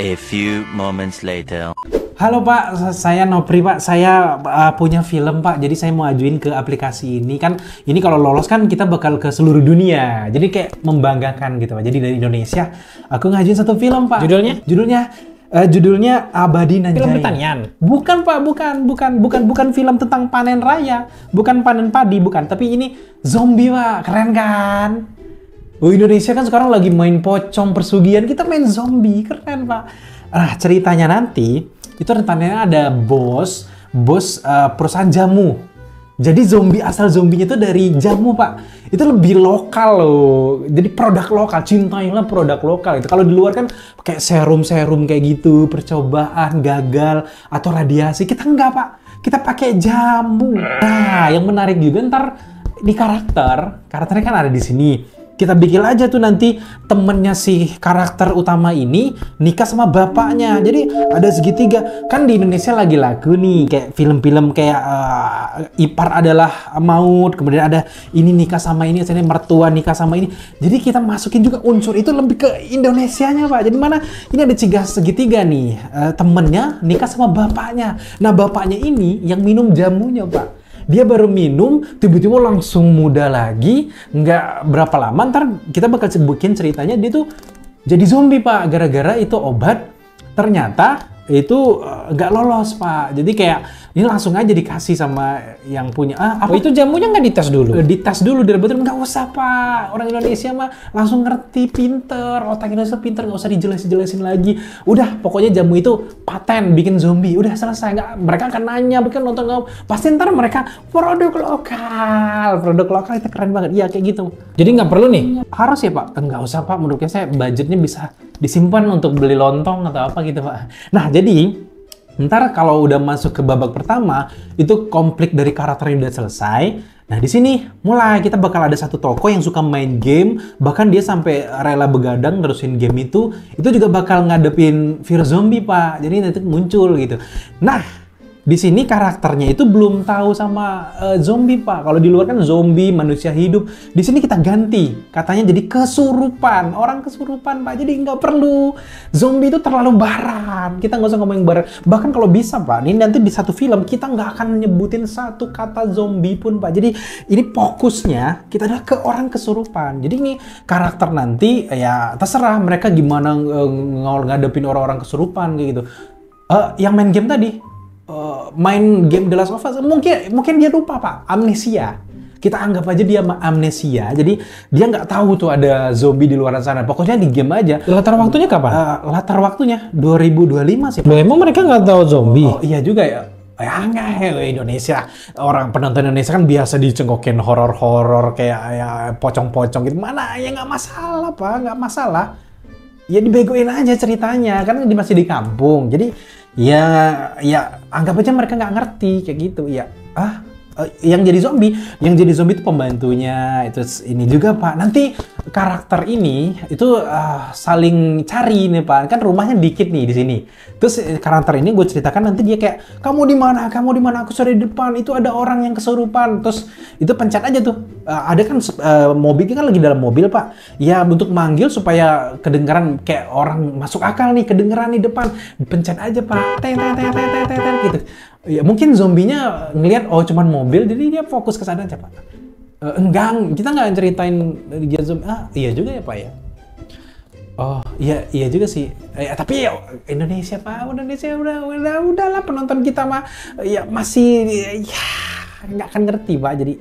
A few moments later. Halo Pak, saya Nopri Pak. Saya punya film Pak. Jadi saya mau ajuin ke aplikasi ini kan. Ini kalau lolos kan kita bakal ke seluruh dunia. Jadi kayak membanggakan gitu Pak. Jadi dari Indonesia aku ngajuin satu film Pak. Judulnya? Judulnya Abadi Nan Film Jaya. pertanian? Bukan Pak, bukan film tentang panen raya, bukan panen padi, bukan. Tapi ini zombie Pak, keren kan? Oh, Indonesia kan sekarang lagi main pocong persugihan, kita main zombie, keren Pak. Nah, ceritanya nanti itu rencananya ada bos perusahaan jamu. Jadi asal zombinya itu dari jamu Pak. Itu lebih lokal loh. Jadi produk lokal, cintailah produk lokal. Itu kalau di luar kan kayak serum kayak gitu, percobaan gagal atau radiasi. Kita enggak Pak. Kita pakai jamu. Nah, yang menarik juga ntar di karakternya kan ada di sini. Kita bikin aja tuh nanti temennya si karakter utama ini nikah sama bapaknya. Jadi ada segitiga. Kan di Indonesia lagi laku nih kayak film-film kayak ipar adalah maut. Kemudian ada ini nikah sama ini, misalnya mertua nikah sama ini. Jadi kita masukin juga unsur itu lebih ke Indonesianya Pak. Jadi mana ini ada segitiga nih. Temennya nikah sama bapaknya. Nah bapaknya ini yang minum jamunya Pak. Dia baru minum, tiba-tiba langsung muda lagi, nggak berapa lama, ntar kita bakal bikin ceritanya dia tuh jadi zombie Pak, gara-gara itu obat, ternyata itu nggak lolos Pak. Jadi kayak ini langsung aja dikasih sama yang punya. Oh, itu jamunya nggak dites dulu? Dites dulu di laboratorium. Nggak usah Pak, orang Indonesia mah langsung ngerti, pinter, otak Indonesia pinter, nggak usah dijelasin lagi. Udah, pokoknya jamu itu paten bikin zombie, udah selesai. Nggak, mereka akan nanya, mereka nonton pasti ntar mereka produk lokal itu keren banget. Iya kayak gitu. Jadi nggak perlu nih? Harus ya Pak? Nggak usah Pak, menurutnya saya budgetnya bisa disimpan untuk beli lontong atau apa gitu Pak. Nah jadi ntar kalau udah masuk ke babak pertama itu konflik dari karakter yang udah selesai. Nah di sini mulai kita bakal ada satu tokoh yang suka main game, bahkan dia sampai rela begadang terusin game itu juga bakal ngadepin virus zombie Pak. Jadi nanti muncul gitu. Nah di sini karakternya itu belum tahu sama zombie Pak. Kalau di luar kan zombie, manusia hidup. Di sini kita ganti. Katanya jadi kesurupan. Orang kesurupan Pak. Jadi nggak perlu. Zombie itu terlalu barat. Kita nggak usah ngomongin barat. Bahkan kalau bisa Pak, ini nanti di satu film kita nggak akan nyebutin satu kata zombie pun Pak. Jadi ini fokusnya kita adalah ke orang kesurupan. Jadi ini karakter nanti ya terserah mereka gimana ngadepin orang-orang kesurupan kayak gitu. Yang main game tadi. Main game The Last of Us, mungkin dia lupa Pak, amnesia. Kita anggap aja dia amnesia, jadi dia nggak tahu tuh ada zombie di luar sana. Pokoknya di game aja. Latar waktunya kapan? Latar waktunya 2025 sih Pak. Loh, emang mereka nggak tahu zombie? Oh iya juga ya. Ya enggak ya, Indonesia. Orang penonton Indonesia kan biasa dicengkokin horor-horor kayak ya, pocong-pocong gitu. Mana ya nggak masalah Pak, nggak masalah. Ya dibegoin aja ceritanya, kan masih di kampung. Jadi ya anggap aja mereka nggak ngerti kayak gitu. Ya yang jadi zombie itu pembantunya. Itu ini juga Pak. Nanti karakter ini itu saling cari nih Pak. Kan rumahnya dikit nih di sini. Terus karakter ini gue ceritakan nanti dia kayak kamu di mana? Aku sudah di depan. Itu ada orang yang kesurupan. Terus itu pencet aja tuh. Ada kan mobilnya kan lagi dalam mobil Pak. Ya untuk manggil supaya kedengaran kayak orang masuk akal nih, kedengeran di depan. Pencet aja Pak. Ten gitu. Ya mungkin zombinya ngelihat oh cuman mobil, jadi dia fokus ke sana aja Pak. Enggak, kita nggak ceritain dia zombie. Iya juga ya Pak ya. Oh iya juga sih. Tapi ya Indonesia Pak, Indonesia udahlah penonton kita mah ya masih ya nggak akan ngerti Pak. Jadi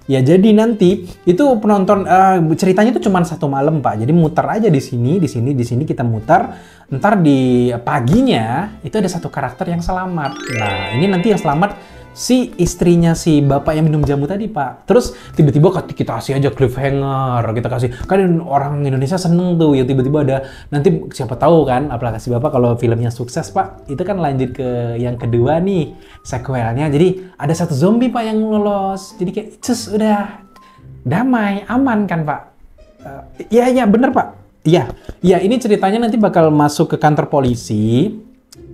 ya jadi nanti itu penonton ceritanya itu cuma satu malam Pak. Jadi muter aja di sini kita muter. Ntar di paginya itu ada satu karakter yang selamat. Nah ini nanti yang selamat si istrinya si bapak yang minum jamu tadi Pak. Terus tiba-tiba kita kasih aja cliffhanger, kita kasih, kan orang Indonesia seneng tuh ya tiba-tiba ada, nanti siapa tahu kan aplikasi bapak kalau filmnya sukses Pak, itu kan lanjut ke yang kedua nih sequelnya. Jadi ada satu zombie Pak yang lolos, jadi kayak udah damai aman kan Pak. Iya bener Pak. Iya ini ceritanya nanti bakal masuk ke kantor polisi.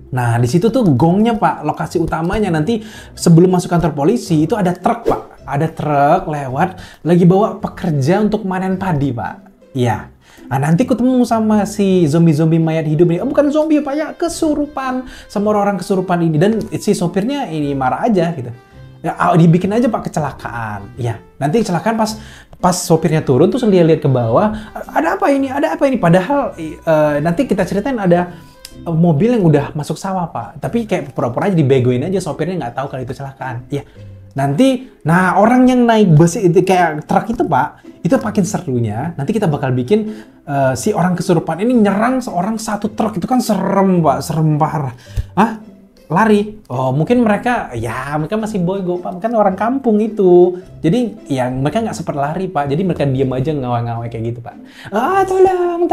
Nah, di situ tuh gongnya Pak, lokasi utamanya. Nanti sebelum masuk kantor polisi itu ada truk Pak. Ada truk lewat lagi bawa pekerja untuk manen padi Pak. Iya. Nah, nanti ketemu sama si zombie-zombie mayat hidup ini. Oh, bukan zombie Pak ya, kesurupan. Sama orang kesurupan ini. Dan si sopirnya ini marah aja gitu. Ya, dibikin aja Pak kecelakaan. Ya, nanti kecelakaan pas sopirnya turun terus dia lihat ke bawah, ada apa ini? Ada apa ini? Padahal nanti kita ceritain ada mobil yang udah masuk sawah Pak. Tapi kayak pura-pura aja dibegoin aja, sopirnya nggak tahu kalau itu kecelakaan. Ya, nanti, nah orang yang naik bus itu kayak truk itu Pak, itu makin serunya. Nanti kita bakal bikin si orang kesurupan ini nyerang seorang satu truk. Itu kan serem Pak, serem parah. Hah? Lari? Oh mungkin mereka masih boygo Pak, kan orang kampung itu. Jadi ya mereka nggak sempat lari Pak, jadi mereka diam aja ngawai-ngawai kayak gitu Pak. Tolong.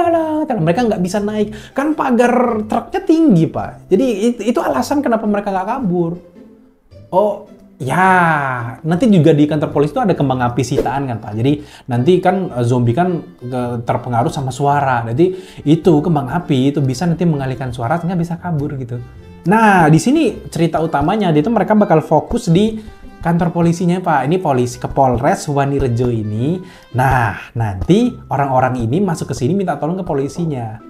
Mereka nggak bisa naik, kan pagar truknya tinggi Pak. Jadi itu alasan kenapa mereka nggak kabur. Oh ya, nanti juga di kantor polisi itu ada kembang api sitaan kan Pak. Jadi nanti kan zombie kan terpengaruh sama suara. Jadi itu kembang api itu bisa nanti mengalihkan suara sehingga bisa kabur gitu. Nah, di sini cerita utamanya itu mereka bakal fokus di kantor polisinya Pak. Ini polisi ke Polres Wanirejo ini. Nah, nanti orang-orang ini masuk ke sini minta tolong ke polisinya.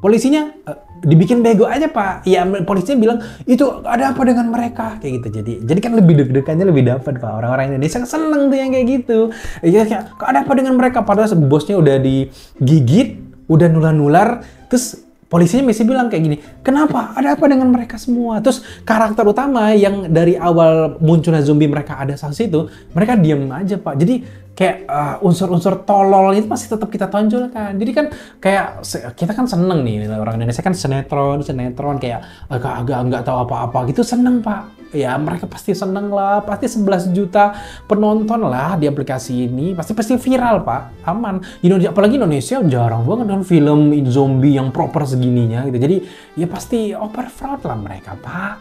Polisinya dibikin bego aja Pak. Ya polisinya bilang itu ada apa dengan mereka kayak gitu. Jadi kan lebih deg-degannya lebih dapat Pak. Orang-orang Indonesia seneng tuh yang kayak gitu. Ya kayak ada apa dengan mereka padahal bosnya udah digigit, udah nular-nular, terus polisinya masih bilang kayak gini, kenapa? Ada apa dengan mereka semua? Terus karakter utama yang dari awal munculnya zombie mereka ada saat itu, mereka diem aja Pak. Jadi kayak unsur-unsur tolol itu masih tetap kita tonjolkan. Jadi kan kayak kita kan seneng nih, orang Indonesia kan sinetron kayak agak nggak tahu apa-apa gitu, seneng Pak. Ya mereka pasti seneng lah, pasti 11 juta penonton lah di aplikasi ini, pasti viral Pak, aman. Apalagi Indonesia jarang banget kan film zombie yang proper segininya gitu. Jadi ya pasti overflow lah mereka Pak.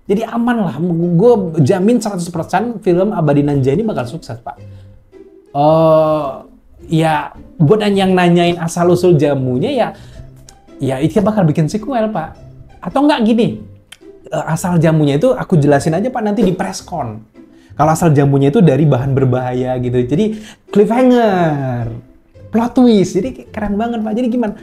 Jadi aman lah, gue jamin 100% film Abadi Nanja ini bakal sukses Pak. Ya buat yang nanyain asal-usul jamunya ya itu bakal bikin sequel Pak. Atau enggak gini, asal jamunya itu aku jelasin aja Pak nanti di preskon. Kalau asal jamunya itu dari bahan berbahaya gitu. Jadi cliffhanger, plot twist. Jadi keren banget Pak. Jadi gimana?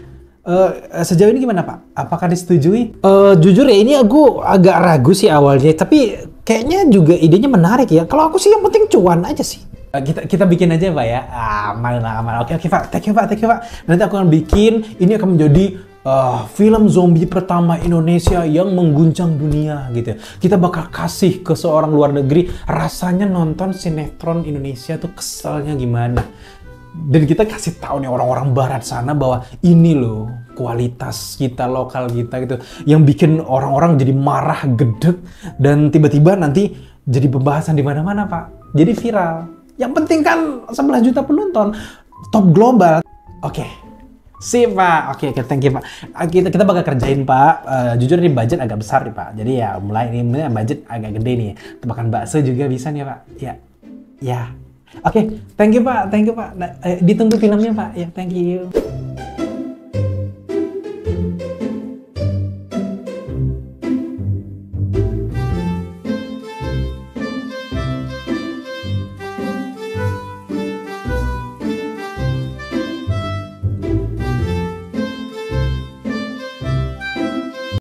Sejauh ini gimana Pak? Apakah disetujui? Jujur ya ini aku agak ragu sih awalnya, tapi kayaknya juga idenya menarik ya. Kalau aku sih yang penting cuan aja sih. Kita bikin aja Pak ya. Aman. Oke Pak. Thank you Pak. Nanti aku akan bikin, ini akan menjadi film zombie pertama Indonesia yang mengguncang dunia gitu. Kita bakal kasih ke seorang luar negeri rasanya nonton sinetron Indonesia tuh keselnya gimana. Dan kita kasih tahu nih orang-orang barat sana bahwa ini loh kualitas kita, lokal kita gitu. Yang bikin orang-orang jadi marah, gedek, dan tiba-tiba nanti jadi pembahasan di mana-mana Pak. Jadi viral. Yang penting kan 11 juta penonton, top global. Oke. Sip Pak. Oke, thank you Pak. Kita bakal kerjain Pak. Jujur ini budget agak besar nih Pak. Jadi ya mulai ini budget agak gede nih. Makan bakso juga bisa nih Pak. Ya. Oke, thank you Pak. Nah, ditunggu filmnya Pak. Ya, thank you.